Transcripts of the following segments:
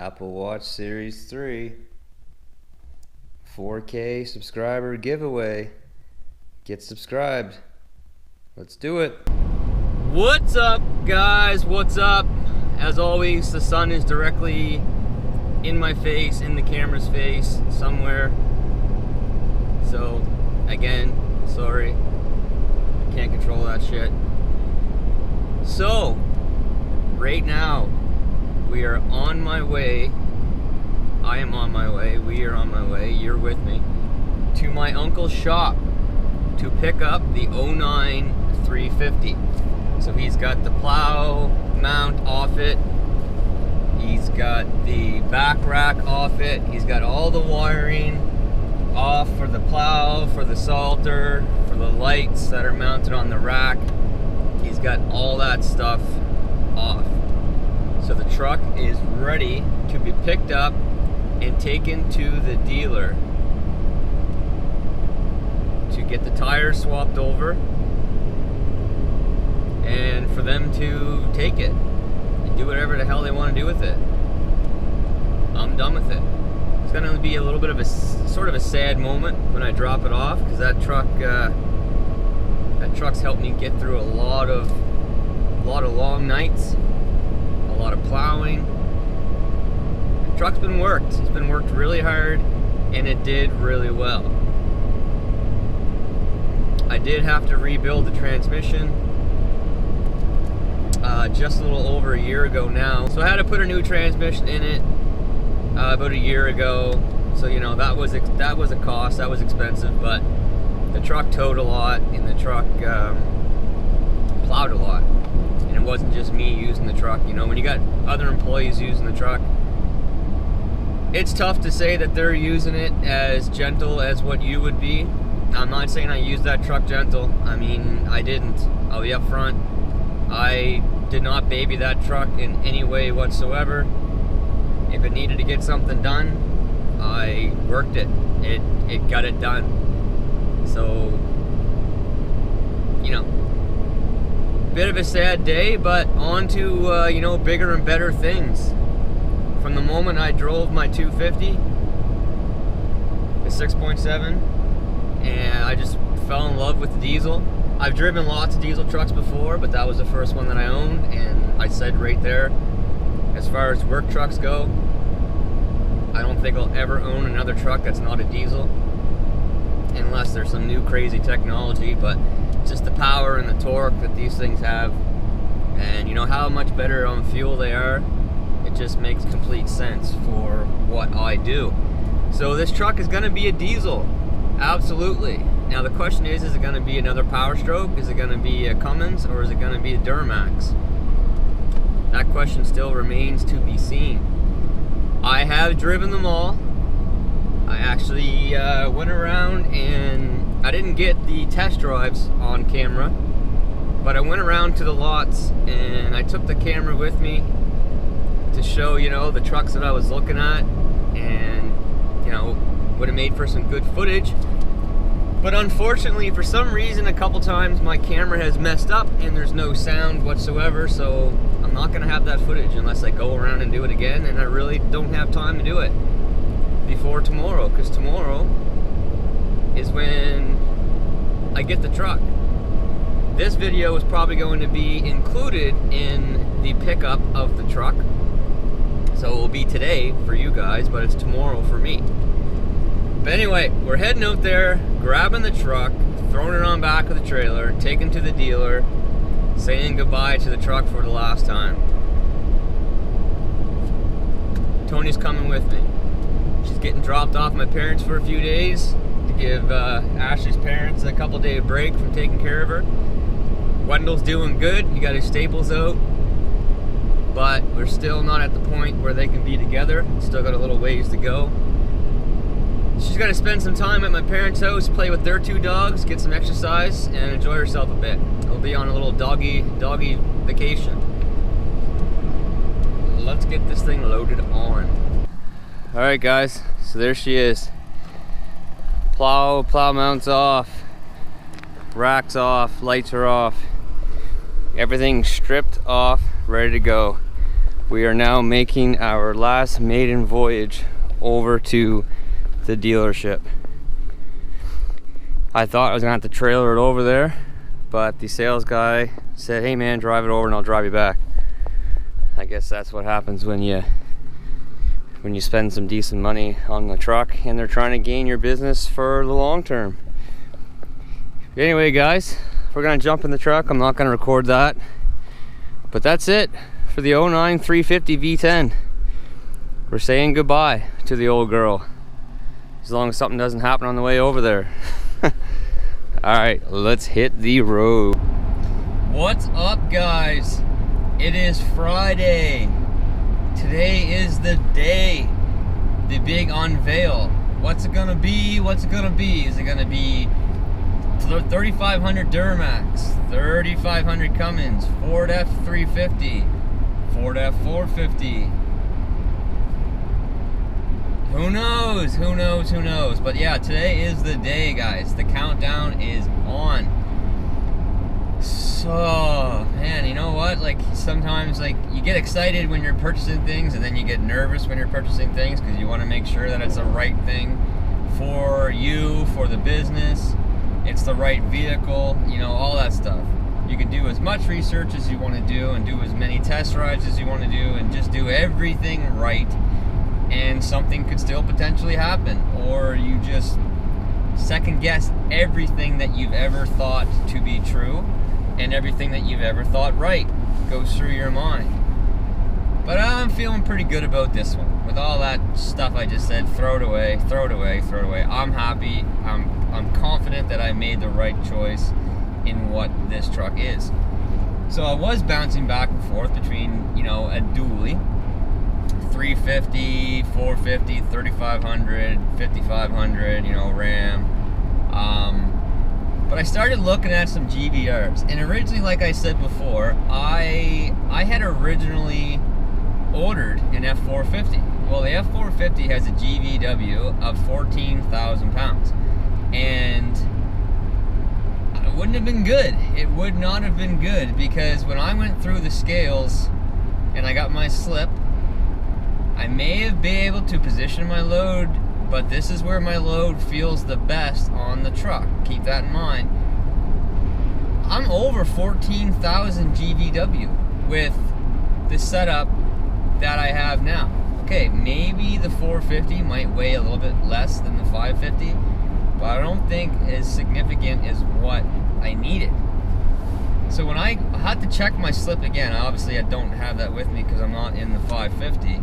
Apple Watch Series 3 4K subscriber giveaway. Get subscribed. Let's do it. What's up, guys? What's up? As always, the sun is directly in my face, in the camera's face, somewhere. So, again, sorry. I can't control that shit. So, right now, we are on my way. I am on my way. We are on my way. You're with me. To my uncle's shop to pick up the 09 350. So he's got the plow mount off it. He's got the back rack off it. He's got all the wiring off for the plow, for the salter, for the lights that are mounted on the rack. He's got all that stuff off. So the truck is ready to be picked up and taken to the dealer to get the tires swapped over and for them to take it and do whatever the hell they want to do with it. I'm done with it. It's going to be a little bit of a sort of a sad moment when I drop it off, because that truck's helped me get through a lot of long nights, a lot of plowing. The truck's been worked. It's been worked really hard, and it did really well. I did have to rebuild the transmission just a little over a year ago now. So I had to put a new transmission in it about a year ago. So you know that was a cost. That was expensive, but the truck towed a lot, and the truck plowed a lot. And it wasn't just me using the truck. You know, when you got other employees using the truck, it's tough to say that they're using it as gentle as what you would be. I'm not saying I used that truck gentle. I mean, I didn't. I'll be up front. I did not baby that truck in any way whatsoever. If it needed to get something done, I worked it. It got it done. So, you know, bit of a sad day, but on to, you know, bigger and better things. From the moment I drove my 250, the 6.7, and I just fell in love with the diesel. I've driven lots of diesel trucks before, but that was the first one that I owned, and I said right there, as far as work trucks go, I don't think I'll ever own another truck that's not a diesel, unless there's some new crazy technology. But just the power and the torque that these things have, and you know how much better on fuel they are, it just makes complete sense for what I do. So this truck is going to be a diesel, absolutely. Now the question is it going to be another Powerstroke? Is it going to be a Cummins, or is it going to be a Duramax? That question still remains to be seen. I have driven them all. I actually went around, and I didn't get the test drives on camera, but I went around to the lots and I took the camera with me to show, you know, the trucks that I was looking at, and you know, would have made for some good footage. But unfortunately, for some reason, a couple times my camera has messed up and there's no sound whatsoever, so I'm not going to have that footage unless I go around and do it again, and I really don't have time to do it before tomorrow, because tomorrow is when I get the truck. This video is probably going to be included in the pickup of the truck, so it will be today for you guys, but it's tomorrow for me. But anyway, we're heading out there, grabbing the truck, throwing it on back of the trailer, taking to the dealer, saying goodbye to the truck for the last time. Tony's coming with me. She's getting dropped off my parents for a few days to give Ashley's parents a couple day break from taking care of her. Wendell's doing good. He got his staples out, but we're still not at the point where they can be together. Still got a little ways to go. She's got to spend some time at my parents' house, play with their two dogs, get some exercise, and enjoy herself a bit. We'll be on a little doggy vacation. Let's get this thing loaded on. Alright guys, so there she is. Plow mounts off, racks off, lights are off, everything stripped off, ready to go. We are now making our last maiden voyage over to the dealership. I thought I was gonna have to trailer it over there, but the sales guy said, hey man, drive it over and I'll drive you back. I guess that's what happens when you spend some decent money on the truck and they're trying to gain your business for the long term. Anyway guys, we're gonna jump in the truck. I'm not gonna record that, but that's it for the 09 350 V10. We're saying goodbye to the old girl, as long as something doesn't happen on the way over there. All right, let's hit the road. What's up guys? It is Friday. Today is the day, the big unveil. What's it gonna be? What's it gonna be? Is it gonna be 3500 Duramax, 3500 Cummins, Ford F350, Ford F450? Who knows? Who knows? Who knows? But yeah, today is the day, guys. The countdown is on. So, man, you know what? Like, sometimes, like, you get excited when you're purchasing things, and then you get nervous when you're purchasing things because you want to make sure that it's the right thing for you, for the business. It's the right vehicle, you know, all that stuff. You can do as much research as you want to do and do as many test rides as you want to do and just do everything right, and something could still potentially happen, or you just second guess everything that you've ever thought to be true and everything that you've ever thought right goes through your mind. But I'm feeling pretty good about this one. With all that stuff I just said, throw it away, throw it away, throw it away. I'm happy. I'm confident that I made the right choice in what this truck is. So I was bouncing back and forth between, you know, a dually, 350, 450, 3500, 5500, you know, Ram. But I started looking at some GVRs, and originally, like I said before, I had originally ordered an F450. Well, the F450 has a GVW of 14,000 pounds, and it wouldn't have been good. It would not have been good, because when I went through the scales and I got my slip, I may have been able to position my load, but this is where my load feels the best on the truck. Keep that in mind. I'm over 14,000 GVW with the setup that I have now. Okay, maybe the 450 might weigh a little bit less than the 550, but I don't think as significant as what I needed. So when I had to check my slip again, obviously I don't have that with me because I'm not in the 550.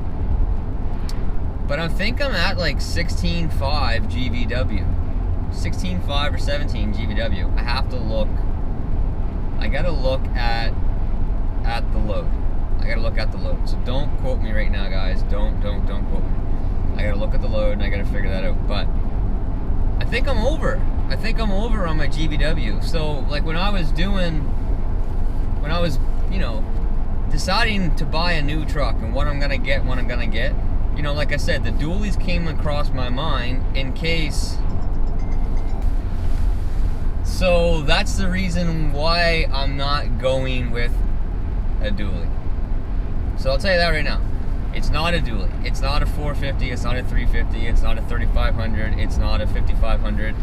But I think I'm at like 16.5 GVW. 16.5 or 17 GVW. I have to look. I gotta look at the load. I gotta look at the load. So don't quote me right now, guys. Don't quote me. I gotta look at the load and I gotta figure that out. But I think I'm over. I think I'm over on my GVW. So like when I was, you know, deciding to buy a new truck and what I'm gonna get, you know, like I said, the dualies came across my mind in case. So that's the reason why I'm not going with a dually. So I'll tell you that right now. It's not a dually. It's not a 450. It's not a 350. It's not a 3500. It's not a 5500.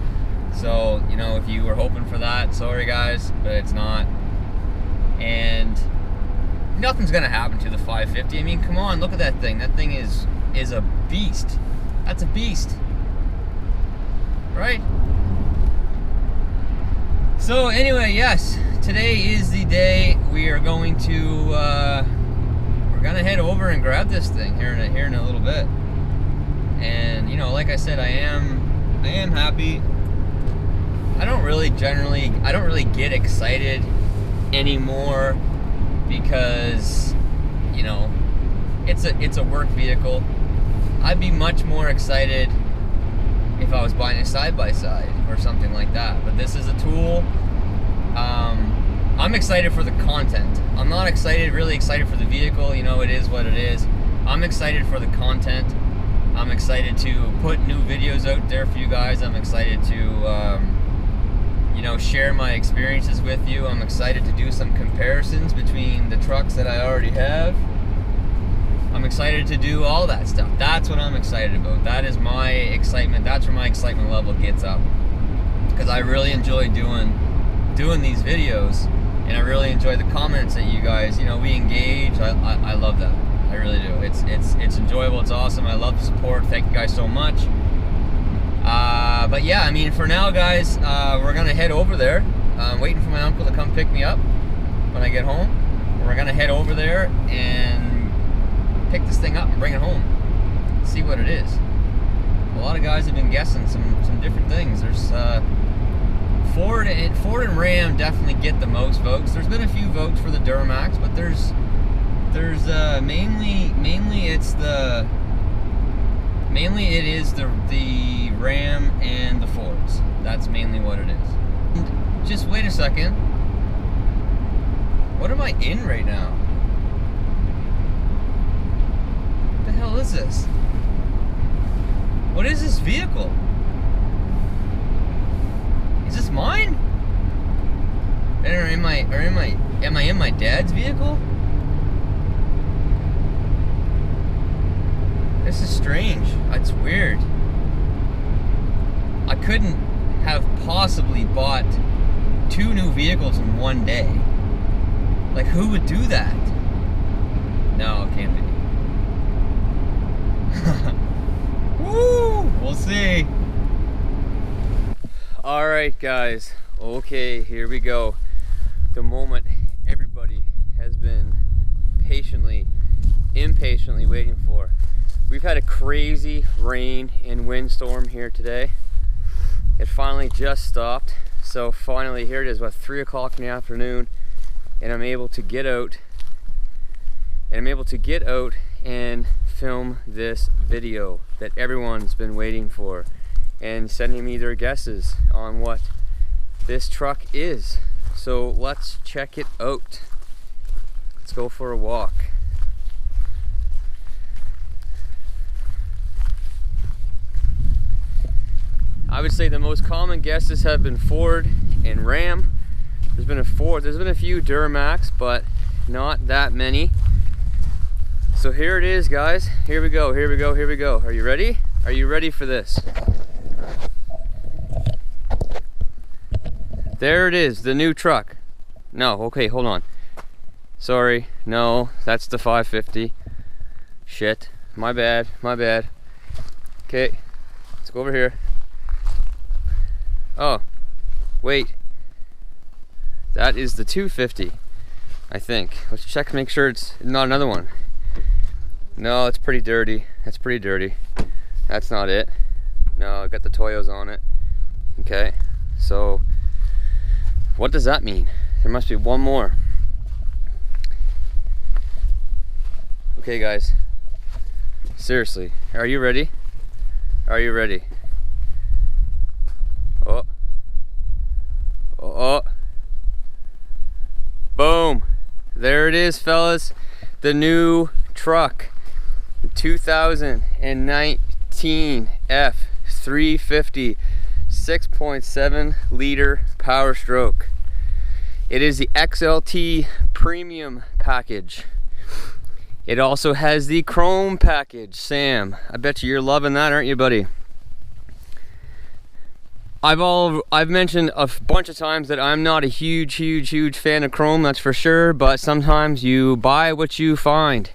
So, you know, if you were hoping for that, sorry guys, but it's not. And nothing's gonna happen to the 550. I mean, come on, look at that thing. That thing is a beast. That's a beast, right? So anyway, yes, today is the day we are going to we're gonna head over and grab this thing here in a little bit. And you know, like I said, I am happy. I don't really get excited anymore because, you know, it's a work vehicle. I'd be much more excited if I was buying a side-by-side or something like that. But this is a tool. I'm excited for the content. I'm not really excited for the vehicle. You know, it is what it is. I'm excited for the content. I'm excited to put new videos out there for you guys. I'm excited to, you know, share my experiences with you. I'm excited to do some comparisons between the trucks that I already have I'm excited to do all that stuff. That's what I'm excited about. That is my excitement. That's where my excitement level gets up. Because I really enjoy doing these videos, and I really enjoy the comments that you guys, you know, we engage. I love that. I really do. It's enjoyable. It's awesome. I love the support. Thank you guys so much. But yeah, I mean, for now, guys, we're gonna head over there. I'm waiting for my uncle to come pick me up when I get home. We're gonna head over there and pick this thing up and bring it home. See what it is. A lot of guys have been guessing some different things. There's Ford and Ram definitely get the most votes. There's been a few votes for the Duramax, but there's mainly it is the Ram and the Fords. That's mainly what it is. And just wait a second. What am I in right now? What the hell is this? What is this vehicle? Is this mine? Am I in my dad's vehicle? This is strange. It's weird. I couldn't have possibly bought 2 new vehicles in one day. Like, who would do that? No, it can't be. Woo! We'll see. Alright, guys. Okay, here we go. The moment everybody has been impatiently waiting for. We've had a crazy rain and windstorm here today. It finally just stopped. So finally, here it is, 3 o'clock in the afternoon, and I'm able to get out. And film this video that everyone's been waiting for and sending me their guesses on what this truck is. So let's check it out. Let's go for a walk. I would say the most common guesses have been Ford and Ram. There's been a few Duramax, but not that many. So here it is, guys. Here we go. Are you ready? Are you ready for this? There it is, the new truck. No, okay, hold on. Sorry, no, that's the 550. Shit, my bad. Okay, let's go over here. Oh, wait. That is the 250, I think. Let's check, make sure it's not another one. No, it's pretty dirty. That's pretty dirty. That's not it. No, I got the Toyos on it. Okay, so what does that mean? There must be one more. Okay, guys. Seriously, are you ready? Are you ready? Oh. Boom. There it is, fellas. The new truck. The 2019 F350 6.7 liter Powerstroke. It is the XLT premium package. It also has the chrome package. Sam, I bet you're loving that, aren't you, buddy? I've mentioned a bunch of times that I'm not a huge fan of chrome, that's for sure, but sometimes you buy what you find.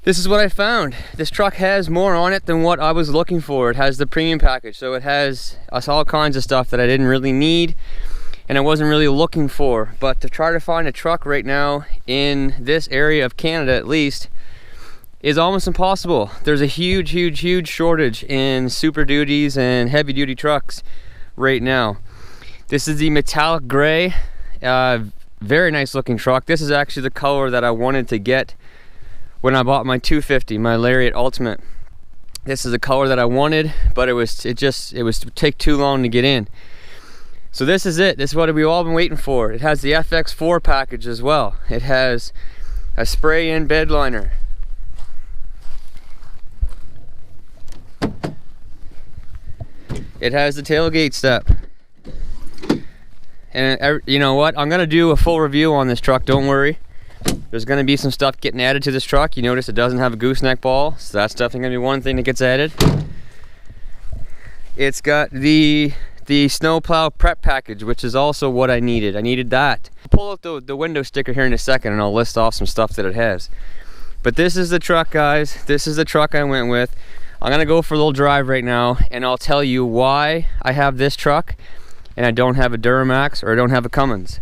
This is what I found. This truck has more on it than what I was looking for. It has the premium package, so it has all kinds of stuff that I didn't really need and I wasn't really looking for. But to try to find a truck right now in this area of Canada, at least, is almost impossible. There's a huge shortage in Super Duties and heavy duty trucks right now. This is the metallic gray, very nice looking truck. This is actually the color that I wanted to get when I bought my 250, my Lariat Ultimate. This is the color that I wanted, but it would take too long to get in. So this is it. This is what we've all been waiting for. It has the FX4 package as well. It has a spray-in bed liner. It has the tailgate step. And you know what? I'm gonna do a full review on this truck, don't worry. There's going to be some stuff getting added to this truck. You notice it doesn't have a gooseneck ball, so that's definitely going to be one thing that gets added. It's got the snowplow prep package, which is also what I needed. I needed that. I'll pull out the window sticker here in a second and I'll list off some stuff that it has. But this is the truck, guys. This is the truck I went with. I'm gonna go for a little drive right now and I'll tell you why I have this truck and I don't have a Duramax or I don't have a Cummins.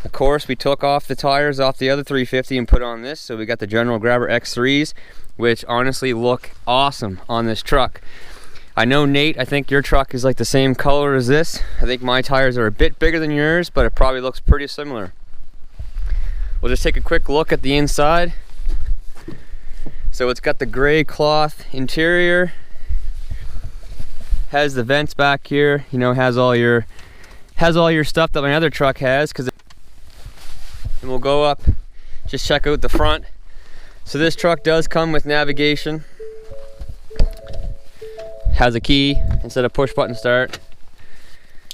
Of course, we took off the tires off the other 350 and put on this, so we got the General Grabber X3s, which honestly look awesome on this truck. I know, Nate, I think your truck is like the same color as this. I think my tires are a bit bigger than yours, but it probably looks pretty similar. We'll just take a quick look at the inside. So it's got the gray cloth interior, has the vents back here, you know, has all your stuff that my other truck has. And we'll go up, just check out the front. So this truck does come with navigation. Has a key instead of push button start.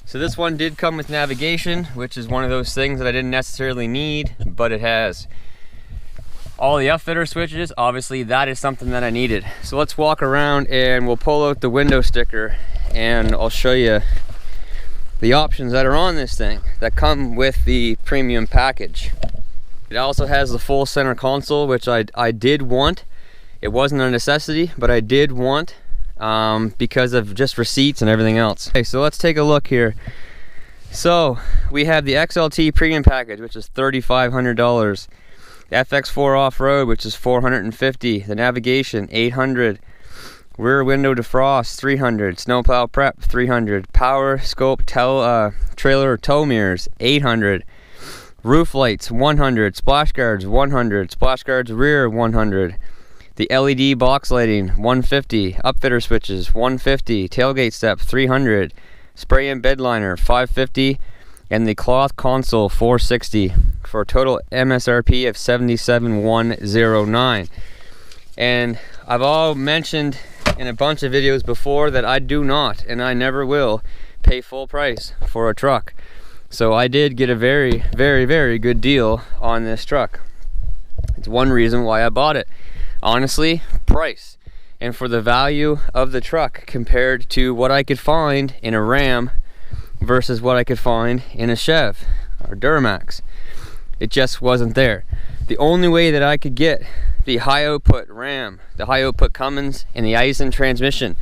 So this one did come with navigation, which is one of those things that I didn't necessarily need, but it has. All the upfitter switches, obviously that is something that I needed. So let's walk around and we'll pull out the window sticker and I'll show you the options that are on this thing that come with the premium package. It also has the full center console, which I did want. It wasn't a necessity, but I did want because of just receipts and everything else. Okay, so let's take a look here. So we have the XLT premium package, which is $3,500. The FX4 off-road, which is $450. The navigation, $800. Rear window defrost, $300. Snowplow prep, $300. Powerstroke trailer tow mirrors, $800. Roof lights, $100. Splash guards, $100. Splash guards rear, $100. The LED box lighting, $150. Upfitter switches, $150. Tailgate step, $300. Spray and bed liner, $550. And the cloth console, $460, for a total MSRP of $77,109. And I've all mentioned in a bunch of videos before that I do not, and I never will, pay full price for a truck. So I did get a very, very, very good deal on this truck. It's one reason why I bought it. Honestly, price. And for the value of the truck compared to what I could find in a Ram versus what I could find in a Chev or Duramax, it just wasn't there. The only way that I could get the high output Ram, the high output Cummins, and the Eisen transmission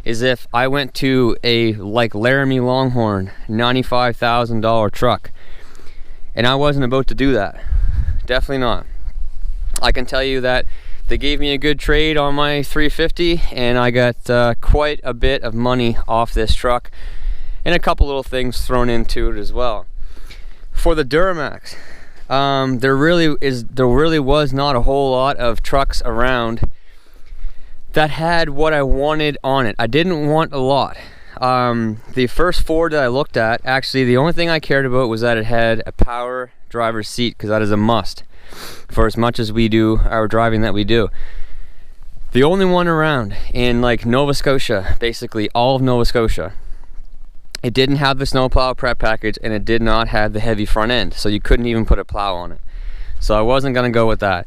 is if I went to a like Laramie Longhorn $95,000 truck, and I wasn't about to do that. Definitely not. I can tell you that they gave me a good trade on my 350 and I got quite a bit of money off this truck and a couple little things thrown into it as well. For the Duramax, there really was not a whole lot of trucks around that had what I wanted on it. I didn't want a lot. The first Ford that I looked at, actually the only thing I cared about was that it had a power driver's seat, because that is a must for as much as we do our driving that we do. The only one around in like Nova Scotia, basically all of Nova Scotia, it didn't have the snowplow prep package and it did not have the heavy front end, so you couldn't even put a plow on it. So I wasn't gonna go with that.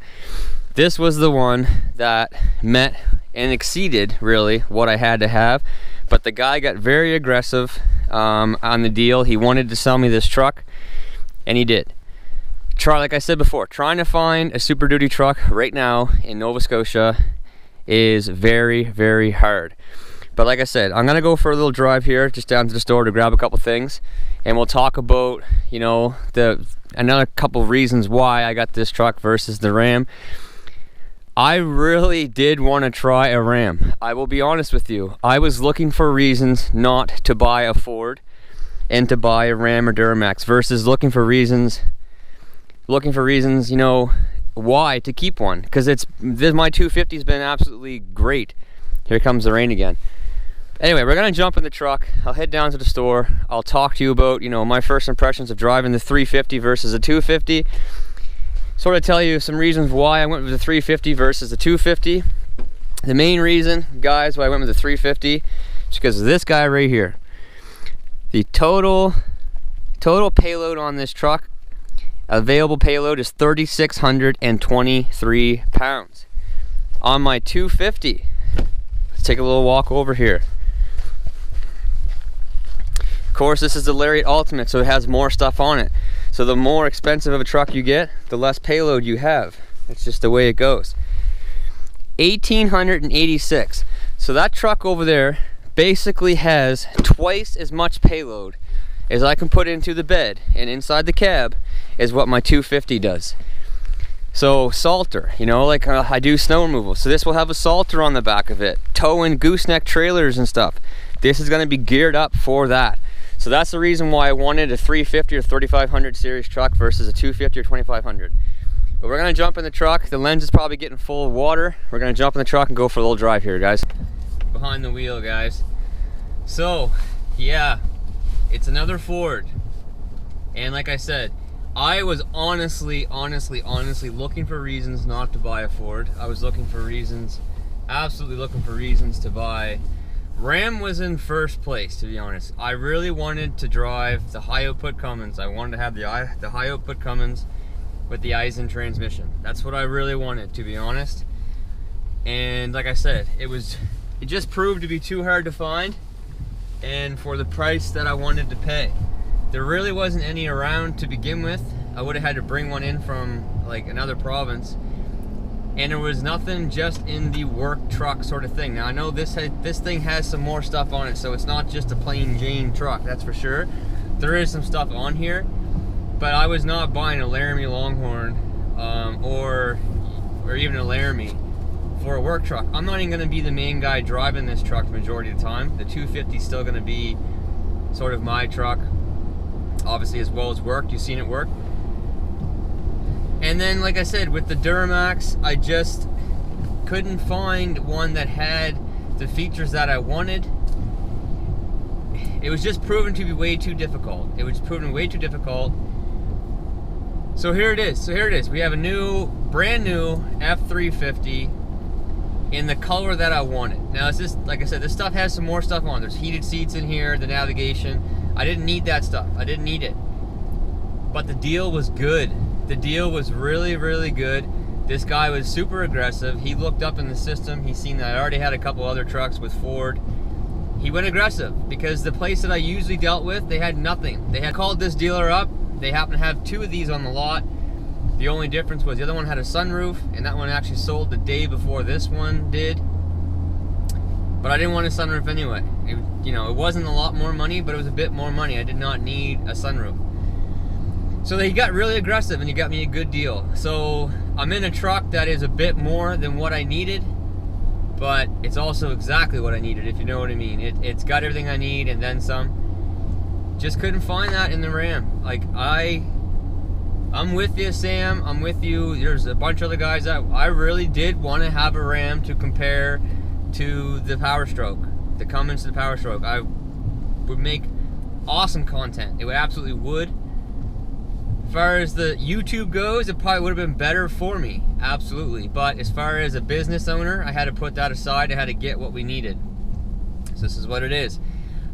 This was the one that met and exceeded really what I had to have, but the guy got very aggressive on the deal. He wanted to sell me this truck, and he did. Like I said before, trying to find a Super Duty truck right now in Nova Scotia is very, very hard. But like I said, I'm gonna go for a little drive here, just down to the store to grab a couple things, and we'll talk about, you know, another couple reasons why I got this truck versus the Ram. I really did want to try a Ram. I will be honest with you. I was looking for reasons not to buy a Ford and to buy a Ram or Duramax versus looking for reasons, you know, why to keep one. Because my 250's been absolutely great. Here comes the rain again. Anyway, we're gonna jump in the truck. I'll head down to the store. I'll talk to you about, you know, my first impressions of driving the 350 versus the 250. Sort of tell you some reasons why I went with the 350 versus the 250. The main reason, guys, why I went with the 350 is because of this guy right here. The total payload on this truck Available payload is 3,623 pounds. On my 250, let's take a little walk over here. Of course, this is the Lariat Ultimate, so it has more stuff on it. So the more expensive of a truck you get, the less payload you have. It's just the way it goes. 1,886. So that truck over there basically has twice as much payload as I can put into the bed and inside the cab is what my 250 does. So salter, you know, like I do snow removal, so this will have a salter on the back of it, towing gooseneck trailers and stuff. This is going to be geared up for that. So that's the reason why I wanted a 350 or 3500 series truck versus a 250 or 2500. But we're going to jump in the truck. The lens is probably getting full of water. We're going to jump in the truck and go for a little drive here, guys. Behind the wheel, guys. So yeah, it's another Ford, and like I said, I was honestly looking for reasons not to buy a Ford. I was looking for reasons, absolutely looking for reasons to buy. Ram was in first place, to be honest. I really wanted to drive the high output Cummins. I wanted to have the high output Cummins with the Eisen transmission. That's what I really wanted, to be honest. And like I said, it just proved to be too hard to find, and for the price that I wanted to pay. There really wasn't any around to begin with. I would have had to bring one in from like another province, and there was nothing just in the work truck sort of thing. Now I know this thing has some more stuff on it, so it's not just a plain Jane truck, that's for sure. There is some stuff on here, but I was not buying a Laramie Longhorn or even a Laramie for a work truck. I'm not even going to be the main guy driving this truck the majority of the time. The 250 is still going to be sort of my truck, obviously, as well as work. You've seen it work. And then, like I said, with the Duramax, I just couldn't find one that had the features that I wanted. It was just proven to be way too difficult. It was proven way too difficult. So here it is. We have a brand new F350 in the color that I wanted. Now it's just, like I said, this stuff has some more stuff on. There's heated seats in here, the navigation. I didn't need that stuff. I didn't need it. But the deal was good. The deal was really, really good. This guy was super aggressive. He looked up in the system. He seen that I already had a couple other trucks with Ford. He went aggressive because the place that I usually dealt with, they had nothing. They had called this dealer up. They happened to have two of these on the lot. The only difference was the other one had a sunroof, and that one actually sold the day before this one did. But I didn't want a sunroof anyway. It wasn't a lot more money, but it was a bit more money. I did not need a sunroof. So he got really aggressive, and he got me a good deal. So I'm in a truck that is a bit more than what I needed, but it's also exactly what I needed, if you know what I mean. It's got everything I need and then some. Just couldn't find that in the Ram. Like, I'm with you, Sam. I'm with you. There's a bunch of other guys that I really did want to have a Ram to compare to the Powerstroke, the Cummins to the Powerstroke. I would make awesome content. It would absolutely would. As far as the YouTube goes, it probably would have been better for me, absolutely. But as far as a business owner, I had to put that aside. I had to get what we needed. So this is what it is.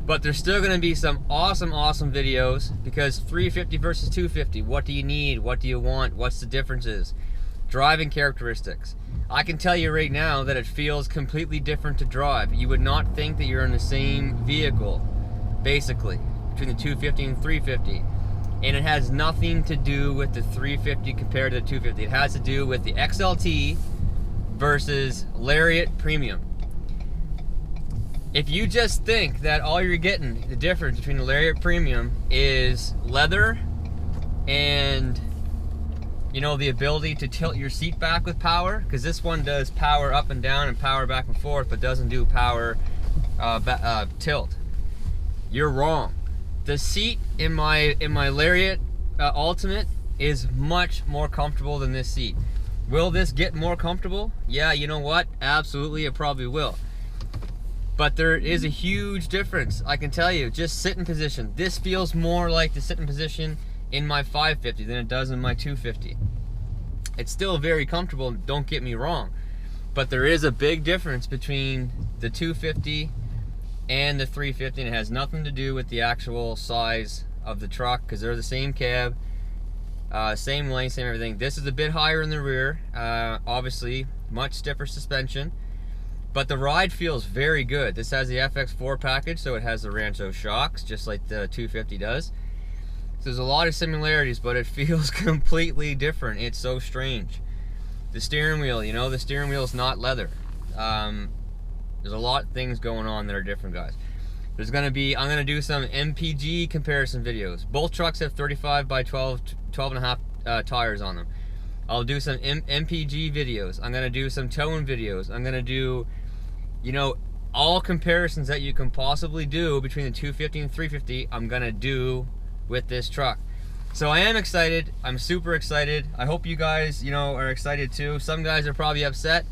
But there's still going to be some awesome videos, because 350 versus 250, what do you need? What do you want? What's the differences? Driving characteristics. I can tell you right now that it feels completely different to drive. You would not think that you're in the same vehicle, basically, between the 250 and 350. And it has nothing to do with the 350 compared to the 250. It has to do with the XLT versus Lariat Premium. If you just think that all you're getting, the difference between the Lariat Premium is leather and, the ability to tilt your seat back with power, because this one does power up and down and power back and forth, but doesn't do power tilt. You're wrong. The seat in my Lariat Ultimate is much more comfortable than this seat. Will this get more comfortable? Yeah, you know what? Absolutely, it probably will. But there is a huge difference, I can tell you. Just sitting position. This feels more like the sitting position in my 550 than it does in my 250. It's still very comfortable, don't get me wrong. But there is a big difference between the 250 and the 350, and it has nothing to do with the actual size of the truck, because they're the same cab. Same length, same everything. This is a bit higher in the rear. Obviously, much stiffer suspension. But the ride feels very good. This has the FX4 package, so it has the Rancho shocks, just like the 250 does. So there's a lot of similarities, but it feels completely different. It's so strange. The steering wheel, you know, the steering wheel is not leather. There's a lot of things going on that are different, guys. There's gonna be, I'm gonna do some MPG comparison videos. Both trucks have 35 by 12 and a half tires on them. I'll do some MPG videos. I'm gonna do some towing videos. I'm gonna do, you know, all comparisons that you can possibly do between the 250 and 350, I'm gonna do with this truck. So I am excited. I'm super excited. I hope you guys, you know, are excited too. Some guys are probably upset.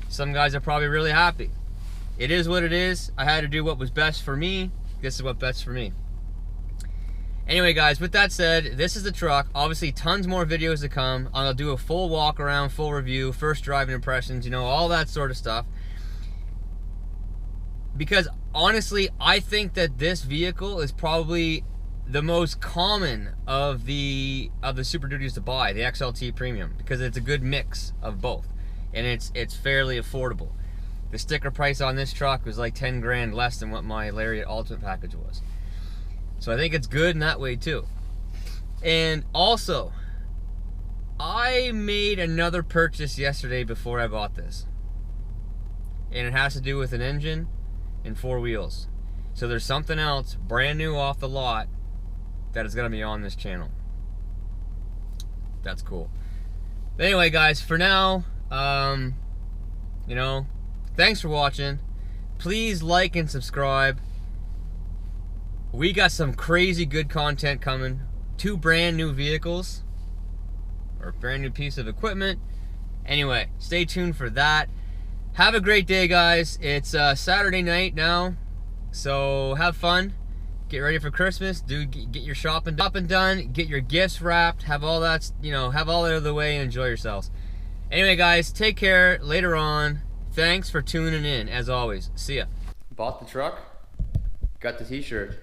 Some guys are probably really happy. It is what it is. I had to do what was best for me. This is what's best for me. Anyway, guys, with that said, this is the truck. Obviously, tons more videos to come. I'll do a full walk around, full review, first driving impressions, you know, all that sort of stuff. Because honestly, I think that this vehicle is probably the most common of the Super Duties to buy, the XLT Premium, because it's a good mix of both, and it's fairly affordable. The sticker price on this truck was like 10 grand less than what my Lariat Ultimate package was. So I think it's good in that way too. And also, I made another purchase yesterday before I bought this. And it has to do with an engine and 4 wheels. So there's something else brand new off the lot that is going to be on this channel. That's cool. But anyway, guys, for now, you know, thanks for watching. Please like and subscribe. We got some crazy good content coming. 2 brand new vehicles, or a brand new piece of equipment. Anyway, stay tuned for that. Have a great day, guys. It's Saturday night now, so have fun. Get ready for Christmas. Get your shopping done. Get your gifts wrapped. Have all that, you know, have all that out of the way and enjoy yourselves. Anyway, guys, take care later on. Thanks for tuning in, as always. See ya. Bought the truck. Got the t-shirt.